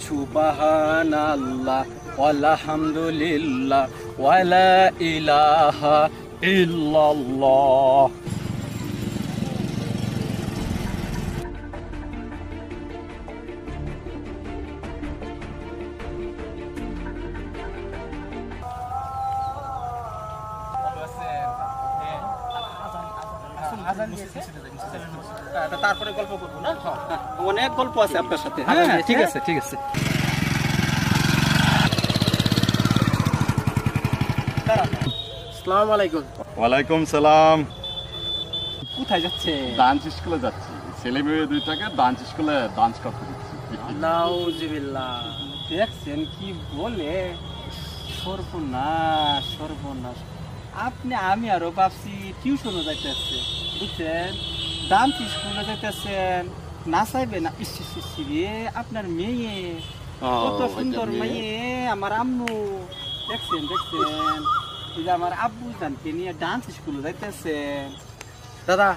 সুবহানাল্লাহ আলহামদুলিল্লাহ ওয়ালা ইলাহা ইল্লাল্লাহ। তারপরে গল্প করবো না, অনেক গল্প আছে আপনার সাথে। হ্যাঁ ঠিক আছে ঠিক আছে। আসসালামু আলাইকুম। ওয়ালাইকুম সালাম। কোথায় যাচ্ছে? ডান্স স্কুলে যাচ্ছি, ছেলে মেয়ে দুইটাকে ডান্স স্কুলে ডান্স করতে দিচ্ছি। নাউজুবিল্লাহ। দেখছেন কি বলে, সর্বনাশ সর্বনাশ। আমি আরো ভাবছি টিউশনও যাইতেছে, বুঝছেন, ডান্স স্কুলে যাইতেছেন, নাচাইবে না। রে আপনার মেয়ে কত সুন্দর মেয়ে, আমার আম্মু। দেখছেন দেখছেন, এই যে আমার আব্বু জানকে নিয়ে ডান্স স্কুলে যাইতেছেন। দাদা,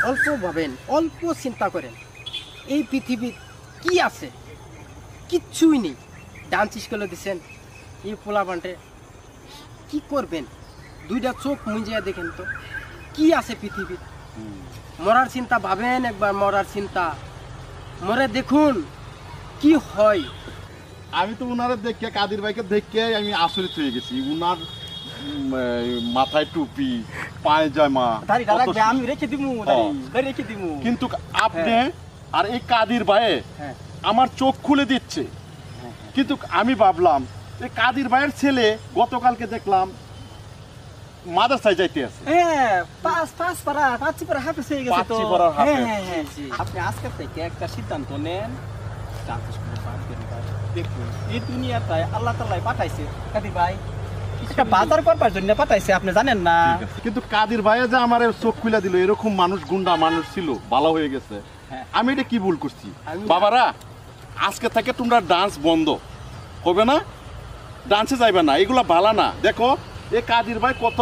অল্প ভাবেন, অল্প চিন্তা করেন। এই পৃথিবীর কি আছে? কিচ্ছুই নেই। ডান্স স্কুলে দিচ্ছেন, এই পোলা বান্টে কি করবেন? দুইটা চোখ মুঞ্জিয়া দেখেন তো, কি আছে পৃথিবীর? মরার চিন্তা ভাবেন একবার, মরার চিন্তা। মরে দেখুন কি হয়। আমি তো উনারে দেখে, কাদির ভাইকে দেখে আমি আচরিত হয়ে গেছি। উনার মাথায় টুপি, পায়জামা, আমি রেখে দিব, রেখে দিব। কিন্তু আপনি আর এই কাদির ভাই আমার চোখ খুলে দিচ্ছে। কিন্তু আমি ভাবলাম এই কাদির ভাইয়ের ছেলে গতকালকে দেখলাম মাদ্রাসায় যাইতে আছে। আপনি আজকে থেকে একটা সিদ্ধান্ত নেন, দেখুন এই দুনিয়াটায় আল্লাহ তাআলাই পাঠাইছে কাদির ভাই, একটা বাজার করবার জন্য পাঠাইছে, আপনি জানেন না? কিন্তু কাদির ভাই যে আমার চোখ খুলে দিল, এরকম মানুষ, গুন্ডা মানুষ ছিল, ভালো হয়ে গেছে। আমি এটা কি ভুল করছি? বাবারা, আজকে থেকে তোমরা ডান্স বন্ধ হবে না, ডান্সে যাইবে না, এগুলা ভালো না। দেখো এ কাদির ভাই কত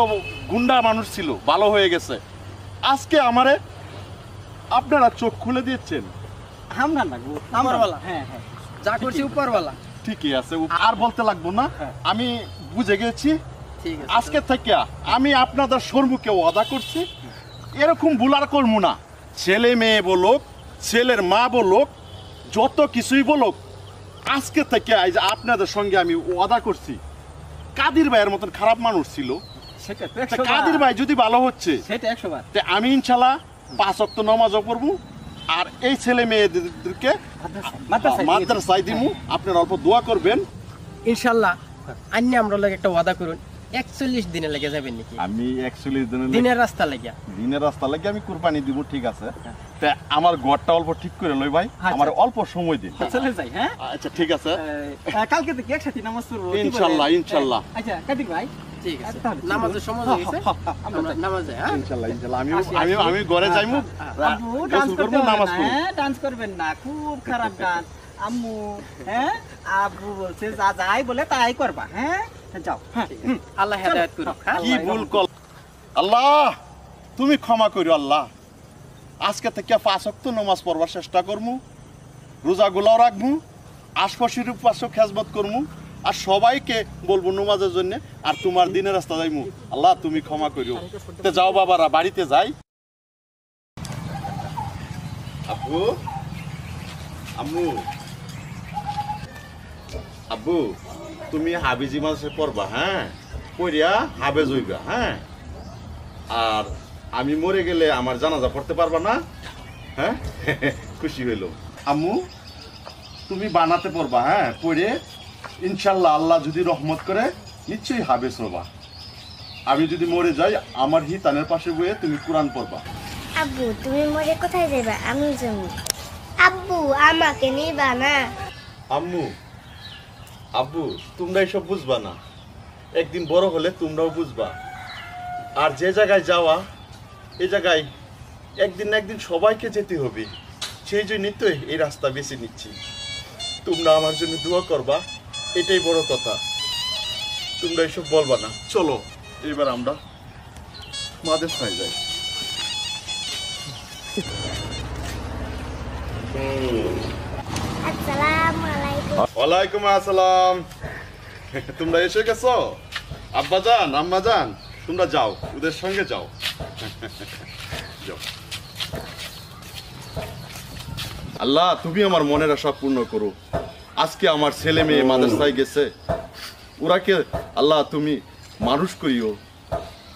গুন্ডা মানুষ ছিল, ভালো হয়ে গেছে। আজকে আমারে আপনারা চোখ খুলে দিচ্ছেন। আমরা না গো, উপরওয়ালা। হ্যাঁ হ্যাঁ, যা করছি উপরওয়ালা। ঠিকই আছে, আর বলতে লাগবো না, আমি বুঝে গেছি। ঠিক আছে, আজকে থেকে আমি আপনাদের সম্মুখে ওয়াদা করছি, এরকম ভুল আর করবো না। ছেলে মেয়ে বলুক, ছেলের মা বলুক, যত কিছুই বলুক, আজকে থেকে আপনাদের সঙ্গে আমি ওয়াদা করছি। কাদির ভাইয়ের মতন খারাপ মানুষ ছিল, কাদির ভাই যদি ভালো হচ্ছে, আমি ইনশাল্লাহ 5 ওয়াক্ত নামাজও পড়বো, আর এই ছেলে মেয়েদেরকে মাদ্রাসায় দিব। আপনারা অল্প দোয়া করবেন ইনশাআল্লাহ। আন্নে আমরা লাগে একটা ওয়াদা করুন, 41 দিনে লেগে যাবেন নাকি? আমি 41 দিনের রাস্তা লাগে, দিনের রাস্তা লাগে আমি কুরবানি দিব। ঠিক আছে, তা আমার ঘরটা অল্প ঠিক করে লই ভাই, আমার অল্প সময় দিন। চলে যাই। হ্যাঁ আচ্ছা ঠিক আছে, কালকে থেকে একসাথে নামাজ পড়বো ইনশাআল্লাহ ইনশাআল্লাহ। আচ্ছা কাদির ভাই, ঠিক আছে, নামাজের সময় হয়ে গেছে, আমরা নামাজ যাই। হ্যাঁ ইনশাআল্লাহ ইনশাআল্লাহ। আমি ঘরে যাইমু, আব্বু ডান্স করতে নামাজ পড়ব। হ্যাঁ ডান্স করবেন না, খুব খারাপ ডান্স আম্মু। হ্যাঁ আব্বু বলছে যা যাই বলে তাই করবা। হ্যাঁ যাও। আল্লাহ হেদায়েত করুক। কি ভুল কল, আল্লাহ তুমি ক্ষমা করো। আল্লাহ আজকে থেকে 5 ওয়াক্ত নামাজ পড়বার চেষ্টা করমু, রোজাগুলাও রাখবো, আশপাশের পাশে খেজমত করমু, আর সবাইকে বলবো নামাজের জন্য, আর তোমার দিনের রাস্তা যাইমু। আল্লাহ তুমি ক্ষমা করিও। তে যাও বাবারা, বাড়িতে যাই। আব্বু, আম্মু, আব্বু তুমি হাবিজি মাসে পড়বা। হ্যাঁ পড়িয়া হাবেজ হইবা। হ্যাঁ আর আমি মরে গেলে আমার জানাজা পড়তে পারবা না। হ্যাঁ খুশি হইল। আম্মু তুমি বানাতে পড়বা। হ্যাঁ পড়ে ইনশাল্লাহ আল্লাহ যদি রহমত করে নিশ্চয়ই হাবেজ হবা। আমি যদি মরে যাই, আমার হিতানের পাশে বইয়ে তুমি কোরআন পড়বা। আব্বু তুমি মরে কোথায় যাবা? আমি যাবো। আব্বু আমাকে নিবা না? আম্মু, আব্বু তোমরা এসব বুঝবা না, একদিন বড় হলে তোমরাও বুঝবা। আর যে জায়গায় যাওয়া, এই জায়গায় একদিন না একদিন সবাইকে যেতে হবে, সেই জন্যই তো এই রাস্তা বেছে নিচ্ছি। তোমরা আমার জন্য দোয়া করবা, এটাই বড় কথা। তোমরা এসব বলবা না। চলো এবার আমরা মাদ্রাসায় যাই। আসসালামু আলাইকুম। ওয়ালাইকুম আসসালাম। তোমরা এসে গেছো? আব্বাজান আম্মাজান তোমরা যাও, ওদের সঙ্গে যাও। যাও। আল্লাহ তুমি আমার মনের আশা পূর্ণ করো। আজকে আমার ছেলে মেয়ে মাদ্রাসায় গেছে, ওরাকে আল্লাহ তুমি মানুষ করিও।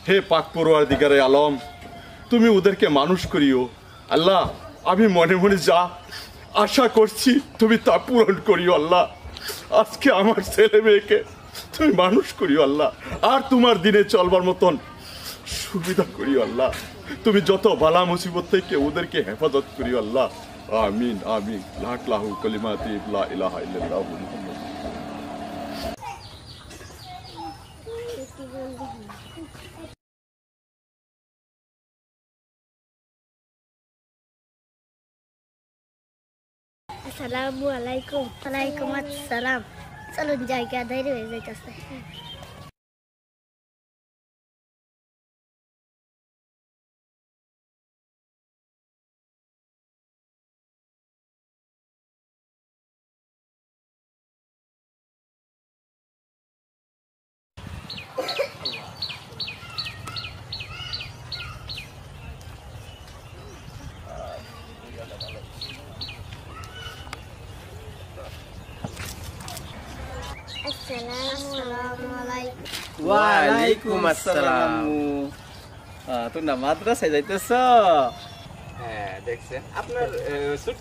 হে পাক পরওয়ারদিগারে আলম, তুমি ওদেরকে মানুষ করিও। আল্লাহ আমি মনে মনে যা আশা করছি তুমি তা পূরণ করিও আল্লাহ। আজকে আমার ছেলে মেয়েকে তুমি মানুষ করিও আল্লাহ, আর তোমার দিনে চলবার মতন সুবিধা করিও আল্লাহ। তুমি যত বালা মুসিবত থেকে ওদেরকে হেফাজত করিও আল্লাহ। আমিন আমিন। লাখ লাহু কালিমাতি লা ইলাহা ইল্লাল্লাহু মুহাম্মাদুর আসসালামু আলাইকুম। ওয়ালাইকুম আসসালাম। চলুন জায়গা দেরি হয়ে যাইতেছে। আসসালামু আলাইকুম। ওয়ালাইকুম আসসালাম। তোমরা মাদ্রাসায় যাইতেছ? হ্যাঁ দেখছেন আপনার ছোট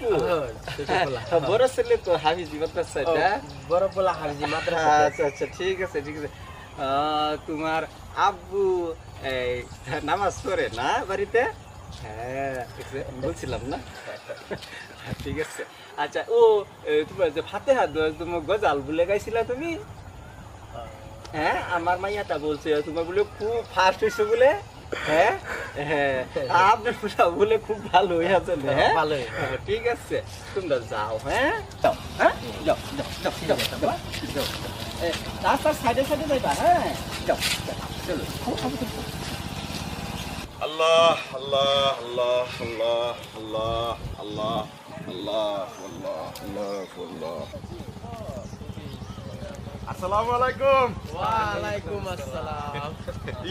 বড় ছেলে তো হাফিজি মাদ্রাসাটা। বড় পোলা হাফিজি মাদ্রাসা। আচ্ছা আচ্ছা ঠিক আছে ঠিক আছে। তোমার আব্বু এই নামাজ পড়ে না বাড়িতে? হ্যাঁ বলছিলাম না। ঠিক আছে আচ্ছা। ও তোমার যে ফাতেহা তোমার গজাল বলে গাইছিলা তুমি? হ্যাঁ আমার মাইয়াটা বলছে তোমার বলে খুব ফাস্ট হয়েছে বলে। হ্যাঁ হ্যাঁ আপনার পুরা বলে খুব ভালো হয়ে আছে। হ্যাঁ ভালো। ঠিক আছে তোমরা যাও। হ্যাঁ যাও। হ্যাঁ যাও যাও যাও যাও যাও যাও। রাস্তার সাইডে সাইডে যাইবা। হ্যাঁ যাও চলো। আল্লাহ আল্লাহ আল্লাহ আল্লাহ আল্লাহ আল্লাহ আল্লাহ আল্লাহ আল্লাহ আল্লাহ। আসসালামু আলাইকুম। ওয়ালাইকুম আসসালাম।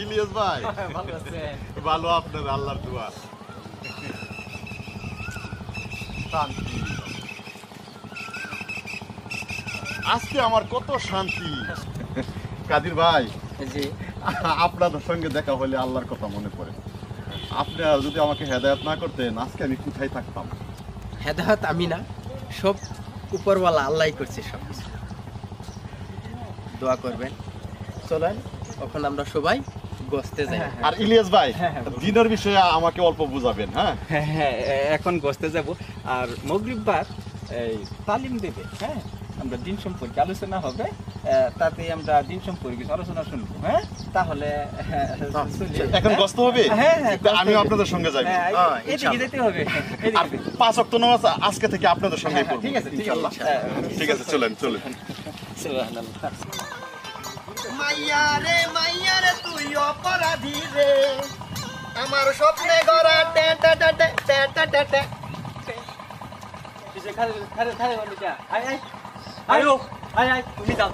ইলিয়াস ভাই ভালো আছেন? ভালো, আপনার আল্লাহর দোয়া। শান্তি, আজকে আমার কত শান্তি। কাদির ভাই জি আপনাদের সঙ্গে দেখা হলে আল্লাহর কথা মনে পড়ে। আপনি যদি আমাকে হেদায়েত না করতেন আজকে আমি কোথায় থাকতাম? হেদায়েত আমি না, সব উপরওয়ালা আল্লাহই করছে সব কিছু। দোয়া করবেন। চলেন এখন আমরা সবাই গোস্তে যাই। আর ইলিয়াস ভাই দিনের বিষয়ে আমাকে অল্প বুঝাবেন। হ্যাঁ হ্যাঁ হ্যাঁ এখন বসতে যাব। আর মগরিববার এই তালিম দেবে। হ্যাঁ আমরা দিন সম্পর্কে আলোচনা হবে, তাতে আমরা দিন সম্পর্কে আলোচনা শুনবো। হ্যাঁ তাহলে এখন গস্ত হবে। হ্যাঁ হ্যাঁ আমিও আপনাদের সঙ্গে যাই। এদিকে যেতে হবে। আর 5 ওয়াক্ত নামাজ আজকে থেকে আপনাদের সঙ্গে পড়ব। ঠিক আছে ঠিক আছে ঠিক আছে চলেন চলেন। সুবহানাল্লাহ। মাইয়ারে মাইয়ারে তুই অপরাধী রে, আমার স্বপ্নে গড়া টে টে টে টে টে টে টে।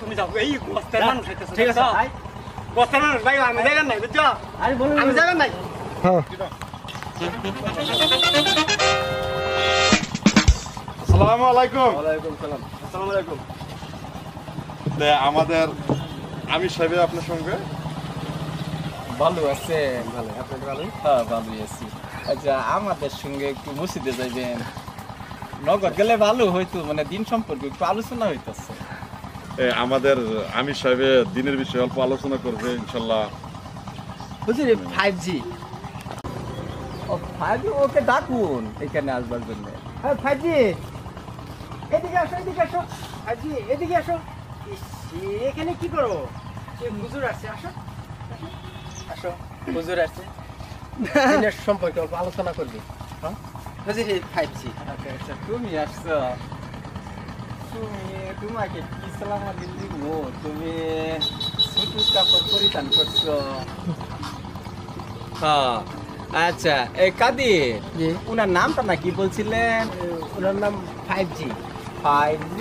তুমি যাও এই বস্তার মানুষ হইতেছে। ঠিক আছে বস্তার মানুষ ভাই আমি জায়গা নাই বুঝছো? আমি জায়গা নাই। আসসালামু আলাইকুম। ওয়ালাইকুম সালাম। আসসালামু আলাইকুম। আমাদের আমি সাহেব আপনার সঙ্গে ভালো আছেন? ভালো। আপনার ভালো? হ্যাঁ ভালোই আছি। আচ্ছা আমাদের সঙ্গে একটু মসজিদে যাইবেন। নগদ গেলে ভালো হইতো, মানে দিন সম্পর্কে একটু আলোচনা হইতেছে। আমাদের আমি সাহেব দিনের বিষয়ে অল্প আলোচনা করবে ইনশাল্লাহ। হুজুর 5G। ও ভাবি ওকে ডাকুন এখানে আসবার জন্য। হ্যাঁ 5G এদিকে আসো, এদিকে আসো। 5G এদিকে আসো। ইস, এখানে কি করো? হুজুর আসছে, আসো আসো। হুজুর আসছে, দিনের সম্পর্কে অল্প আলোচনা করবি। হ্যাঁ হুজুর 5G। আচ্ছা তুমি আসছো, তোমাকে কি সালাম দিব? তুমি ছোট কাপড় পরিধান করছো। হ্যাঁ আচ্ছা এই কাদির জি ওনার নামটা না কি বলছিলেন? ওনার নাম 5G। 5G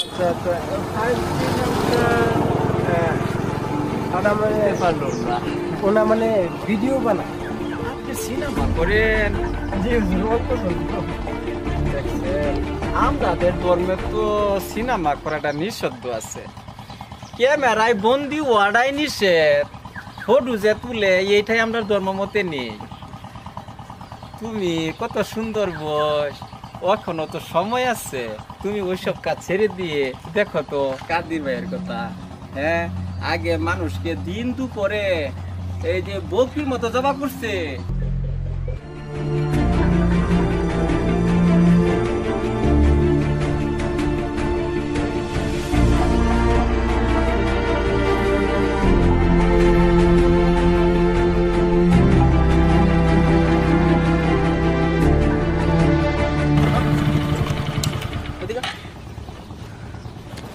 আচ্ছা আচ্ছা 5G ওটা মানে পারলো না। ওনা মানে ভিডিও বানায়। আপনি সিনেমা করেন জি অল্প দেখছেন, আমাদের ধর্মে তো সিনেমা করাটা নিষিদ্ধ আছে, ক্যামেরায় বন্দি ওয়াটাই নিষেধ, ফটো যে তুলে এইটাই আমরা ধর্ম মতে নেই। তুমি কত সুন্দর বয়স, এখনো তো সময় আছে, তুমি ওইসব কাজ ছেড়ে দিয়ে দেখো তো কাদির ভাইয়ের কথা। হ্যাঁ, আগে মানুষকে দিন দুপুরে এই যে বকরির মতো জবাব করছে।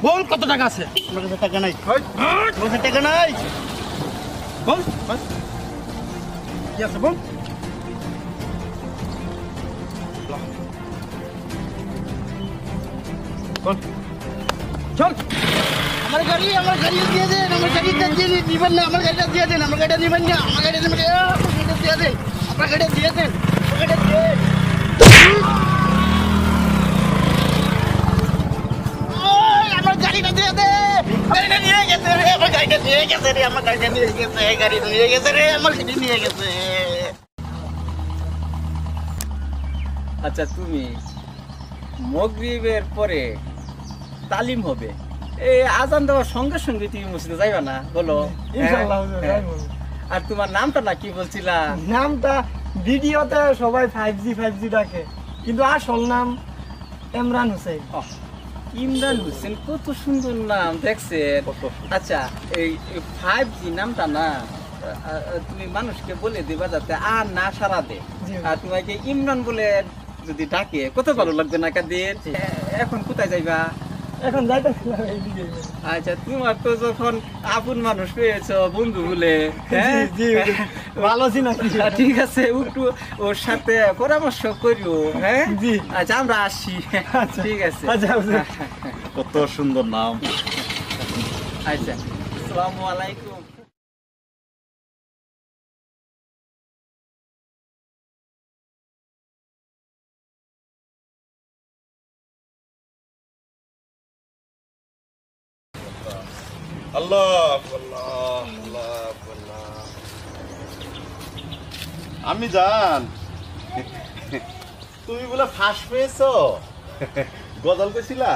বল কত টাকা আছে? আমার কাছে টাকা নাই। আমার কাছে টাকা নাই। বল কি আছে বল। চল আমার গাড়ি দিয়ে দেন, আমার গাড়িটা দিয়ে দিবেন না, আমার গাড়িটা দিয়ে দেন, আমার গাড়িটা দিবেন না, আমার গাড়িটা দিবেন না, আমার গাড়িটা দিয়ে দেন, আমার গাড়িটা দিয়ে দেন, আমার গাড়িটা দিয়ে দেন। ওই আমার গাড়িটা দিয়ে দে, গাড়িটা নিয়ে গেছে রে, আমার গাড়িটা নিয়ে গেছে রে, আমার গাড়িটা নিয়ে গেছে, গাড়িটা নিয়ে গেছে রে, আমার গাড়ি নিয়ে গেছে। আচ্ছা, তুমি মাগরিবের পরে তালিম হবে, এই আজান দেওয়ার সঙ্গে সঙ্গে তুমি মসজিদে যাইবা না বলো? ইনশাআল্লাহ হ্যাঁ। আর তোমার নামটা না কি বলছিলা? নামটা ভিডিওতে সবাই 5G ডাকে, কিন্তু আসল নাম ইমরান হোসেন। ইমরান হোসেন, কত সুন্দর নাম দেখছেন। আচ্ছা, এই 5G নামটা না তুমি মানুষকে বলে দিবা যাতে আর না সারা দে, জি। আর তোমাকে ইমরান বলে যদি ডাকে কত ভালো লাগবে না কাদের। এখন কোথায় যাইবা? এখন যাইতেছিলাম এইদিকে। আচ্ছা, তোমার তো যখন আপন মানুষ পেয়েছ বন্ধু বলে, হ্যাঁ? জি, ভালো আছি নাকি? ঠিক আছে, একটু ওর সাথে পরামর্শ করিও। হ্যাঁ, জি। আচ্ছা, আমরা আসি। ঠিক আছে। আচ্ছা কত সুন্দর নাম। আচ্ছা, আসসালামু আলাইকুম। আল্লাহ আল্লাহ আল্লাহ আল্লাহ। আমি জান, তুমি বলে ফাঁস পেয়েছো, গজল কইছিলা,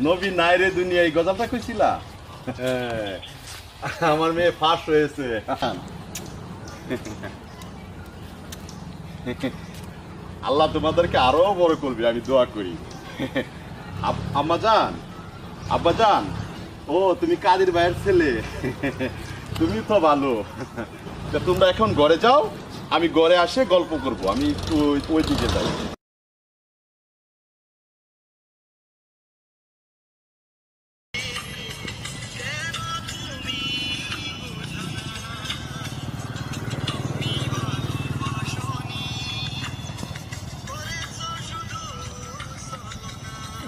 নবী নাই রে দুনিয়ায়, গজলটা কইছিলা। আমার মেয়ে ফাঁস হয়েছে। আল্লাহ তোমাদেরকে আরো বড় করবে, আমি দোয়া করি। আম্মা জান, আব্বা জান, ও তুমি কাদের ভাইয়ের ছেলে, তুমি তো ভালো। তা তোমরা এখন ঘরে যাও, আমি ঘরে আসে গল্প করব, আমি একটু ওই দিকে যাই।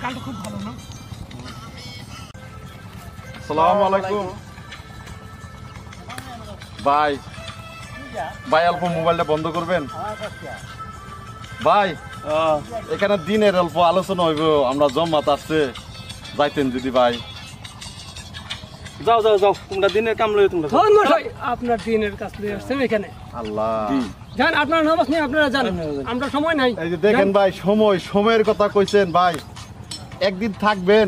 গানটা খুব ভালো না? আসসালামু আলাইকুম ভাই। ভাই অল্প মোবাইলটা বন্ধ করবেন ভাই, এখানে দিনের অল্প আলোচনা হইব, আমরা জমাত আসছে, যাইতেন যদি ভাই। যাও যাও যাও, তোমরা দিনের কাম লয়ে তোমরা যাও। আপনার দিনের কাজ নিয়ে আসছেন এখানে, আল্লাহ যান আপনার নামাজ নিয়ে আপনারা যান, আমরা সময় নাই। এই যে দেখেন ভাই, সময়ের কথা কইছেন ভাই, একদিন থাকবেন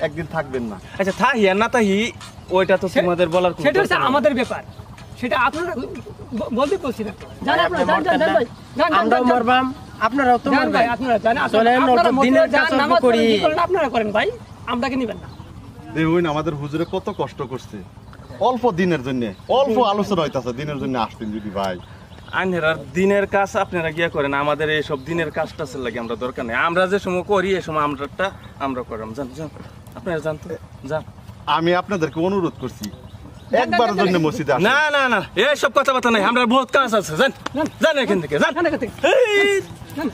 একদিন থাকবেন না। আচ্ছা, থাহি আর না থাহি ওইটা তো তোমাদের বলার কোনো সেটা হচ্ছে দরকার নেই। আমাদের ব্যাপার, সেটা আপনারা বলতে বলছি না। যান আপনারা, যান যান যান ভাই, যান আমরাও মারবাম, আপনারাও তো যান ভাই, মারবেন। আপনারা যান, চলেন, আপনারা অল্প দিনের কাজ অল্প নামাজ করি। পড়েন, কি করেন আপনারা করেন ভাই, আমরাকে নিবেন না। দেখুন আমাদের হুজুরে কত কষ্ট করছে, অল্প দিনের জন্য, অল্প আলোচনা হইতাছে, দিনের জন্য আসতেন যদি ভাই। আইনেরা দিনের কাজ আপনারা গিয়া করেন, আমাদের এইসব দিনের কাজটা লাগে আমরা দরকার নেই, আমরা যে সময় করি এই সময় আমরাটা আমরা করাম। যান যান, আপনারা জান তো, যান। আমি আপনাদেরকে অনুরোধ করছি একবারের জন্য মসজিদে আসেন। না না না, এইসব কথাবার্তা নাই, আমরা বহুত কাজ আছে, যান যান এখান থেকে, যান। যান এখান থেকে। এই, যান।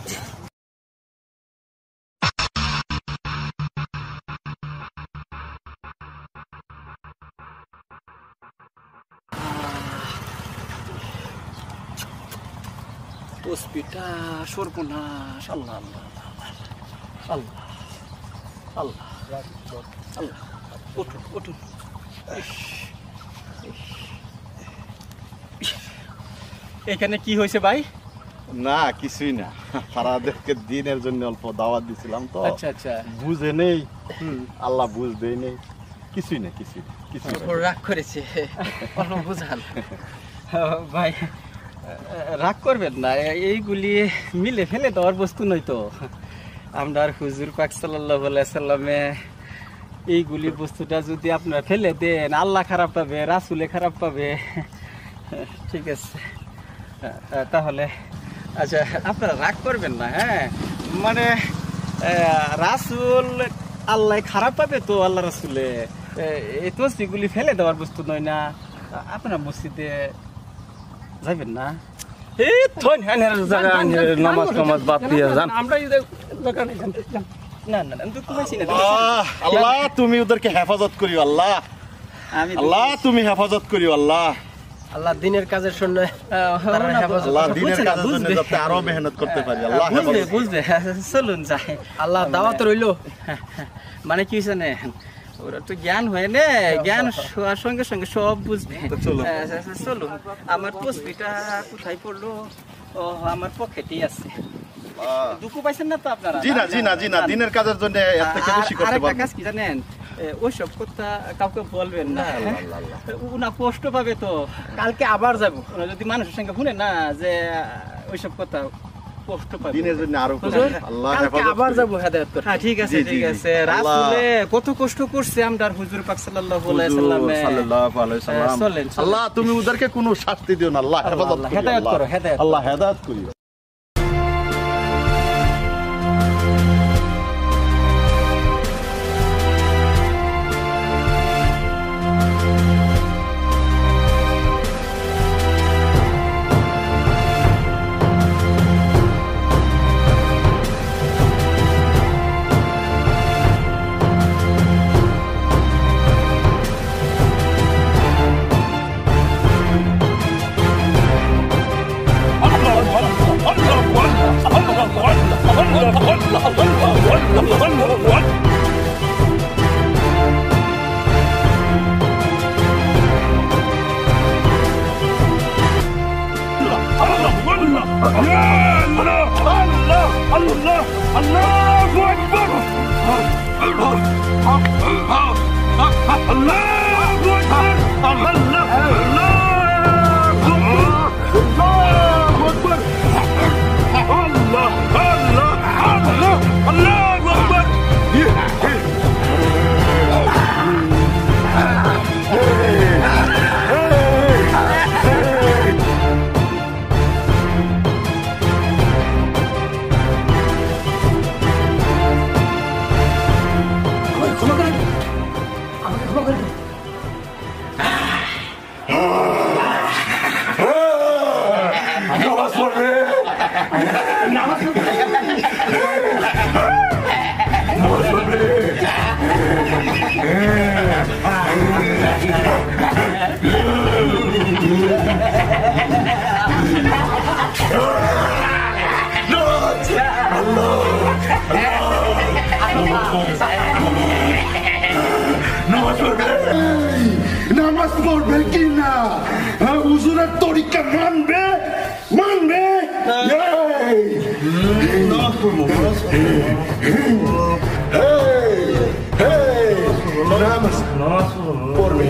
তসবিটা সর্বনাশ। আল্লাহ আল্লাহ আল্লাহ আল্লাহ আল্লাহ, উঠুন উঠুন। এখানে কি হয়েছে ভাই? না কিছুই না, তারাদেরকে দিনের জন্য অল্প দাওয়াত দিছিলাম তো। আচ্ছা আচ্ছা, বুঝে নেই, আল্লাহ বুঝ দেই নেই। কিছুই না, কিছুই না, কিছুই না। রাগ করেছে, অল্প বুঝান। ভাই রাগ করবেন না, এইগুলি মিলে ফেলে দেওয়ার বস্তু নয় তো। আমরা হুজুর পাক সাল্লাল্লাহু আলাইহি সাল্লামে এইগুলি বস্তুটা যদি আপনারা ফেলে দেন, আল্লাহ খারাপ পাবে, রাসূলে খারাপ পাবে। ঠিক আছে, তাহলে আচ্ছা আপনারা রাগ করবেন না। হ্যাঁ মানে রাসূল আল্লাহ খারাপ পাবে তো, আল্লাহ রাসূলে এই তসবিগুলি ফেলে দেওয়ার বস্তু নয় না। আপনারা মসজিদে যাবেন না? এই থন হ্যানের জায়গা নামাজ নামাজ বাদ দিয়ে যান। আমরা দোকানে না না না, দুঃখ পাইছি না। আল্লাহ তুমি ওদেরকে হেফাজত করিও, আল্লাহ আমি আল্লাহ তুমি হেফাজত করিও, আল্লাহ আল্লাহ দিনের কাজের জন্য তারা হেফাজত আল্লাহ বুঝছে দিনের না, কাজের জন্য বুঝবে। যাতে আরো মেহনত করতে পারি, আল্লাহ বুঝবে হেফাজত। বুঝবে, চলুন যাই। আল্লাহ দাওয়াত রইলো। মানে কি হয়েছে না, ওরা তো জ্ঞান হয় না, জ্ঞান হওয়ার সঙ্গে সঙ্গে সব বুঝবে। তো চলুন। চলুন। আমার তসবিটা কোথায় পড়লো? ও আমার পকেটেই আছে। দুঃখ পাইছেন না তো আপনারা? জি না, জি না, জি না, দিনের কাজের জন্য এর থেকে বেশি করতে আরেকটা পারবো। কাজ কি জানেন, ওইসব কথা কাউকে বলবেন না। উনা কষ্ট পাবে তো। কালকে আবার যাব। ওরা যদি মানুষের সঙ্গে শুনে না যে ওইসব কথা, কষ্ট পাবে। দিনের জন্য আরো করবো। হুজুর, আল্লাহ কালকে হেফাজত আবার করিও। যাব হেদায়েত করতে। হ্যাঁ ঠিক আছে, জি, জি, ঠিক জি। আছে। আল্লাহ। রাসূলে কত কষ্ট করছে আমরার হুজুর পাক সাল্লাল্লাহু আলাইহি হুজুর সাল্লামে। সাল্লাল্লাহু আলাইহি সাল্লাম। চলেন, চলেন। আল্লাহ তুমি ওদেরকে কোনো শাস্তি দিও না, আল্লাহ হেফাজত আল্লাহ, করিও, হেদায়েত আল্লাহ। করো, হেদায়েত আল্লাহ হেদায়েত করিও। নামাজ পড়বে কি না? হুজুরের তরিকা মানবে, মানবে। নামাজ পড়বে।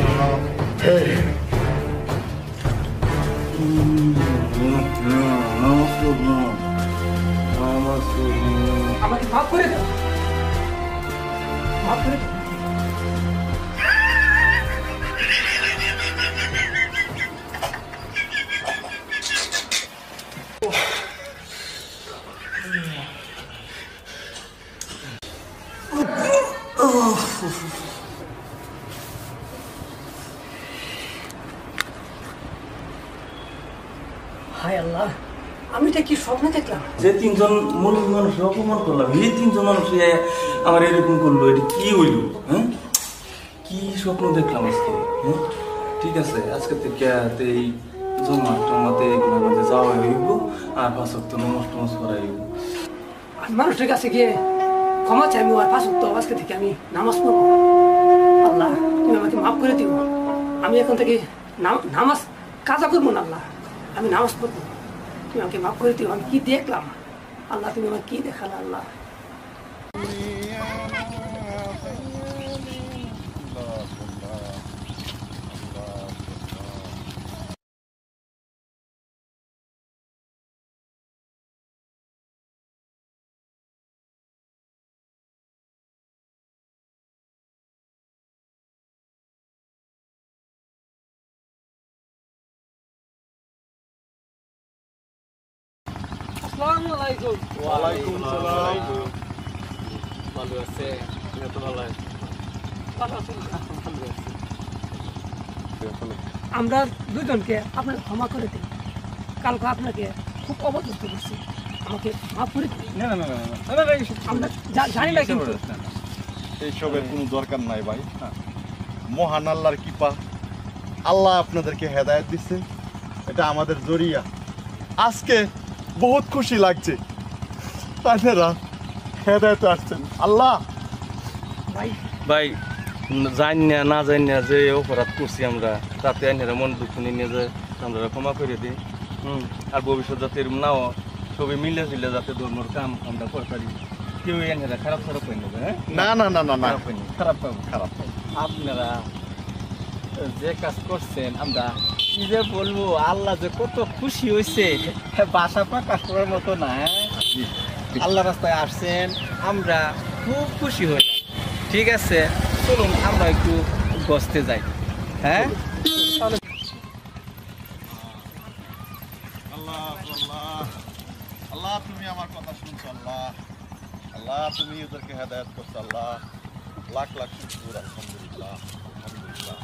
আমাকে মাফ করে দাও, মাফ করে দাও। হায় আল্লাহ, আমি এটা কি স্বপ্ন দেখলাম? যে তিনজন মূল মানুষ অপমান করলাম, এই তিনজন মানুষ আমার এরকম করলো, এটা কি হইল? হ্যাঁ, কি স্বপ্ন দেখলাম আজকে? হ্যাঁ ঠিক আছে, আজকে থেকে এই জমা টমাতে এগুলোর মধ্যে যাওয়া হইব আর 5 ওয়াক্ত নামাজ টামাজ পড়া হইব। আমি মানুষের কাছে গিয়ে ক্ষমা চাইবো আর 5 ওয়াক্ত আজকে থেকে আমি নামাজ পড়বো। আল্লাহ তুমি আমাকে মাফ করে দিও। আমি এখন থেকে নামাজ কাজা করবো না আল্লাহ, আমি নামাজ পড়বো। তুমি আমাকে মাফ করে দিও। আমি কি দেখলাম আল্লাহ, তুমি আমাকে কি দেখালে আল্লাহ। আসসালামু আলাইকুম। ওয়ালাইকুম সালাম। ভালো আছে? আমি তো ভালো আছি। আমরা দুজনকে আপনার ক্ষমা করে দিন। কালকে আপনাকে খুব অবদস্থ করছি, আমাকে মাফ করে দিন। না না না না না আমরা জানি না কিন্তু এইসবের কোনো দরকার নাই ভাই। মহান আল্লাহর কৃপা, আল্লাহ আপনাদেরকে হেদায়েত দিচ্ছে, এটা আমাদের জরিয়া। আজকে বহুত খুশি লাগছে আপনারা হেদায়েত আসছেন। আল্লাহ ভাই ভাই জানি না জানি না যে অপরাধ করছি আমরা, তাতে আইনেরা মন দুঃখ নিয়ে যে আমরা ক্ষমা করে দিই। আর ভবিষ্যৎ যাতে এরকম নাও, সবাই মিলে ঝিলে যাতে ধর্মর কাম আমরা করতে পারি। কেউ আইনেরা খারাপ খারাপ হয়ে নেবে। হ্যাঁ না না না না না, খারাপ হয়নি, খারাপ পাবো খারাপ পাবো। আপনারা যে কাজ করছেন আমরা কি যে বলবো, আল্লাহ যে কত খুশি হয়েছে ভাষা প্রকাশ করার মতো না। আল্লাহ রাস্তায় আসছেন, আমরা খুব খুশি হই। ঠিক আছে, চলুন আমরা একটু বসতে যাই। হ্যাঁ আল্লাহ আল্লাহ আল্লাহ, তুমি আমার কথা শুনছো আল্লাহ। আল্লাহ তুমি ওদেরকে হেদায়েত করছো আল্লাহ। লাখ লাখ শুকর, আলহামদুলিল্লাহ আলহামদুলিল্লাহ।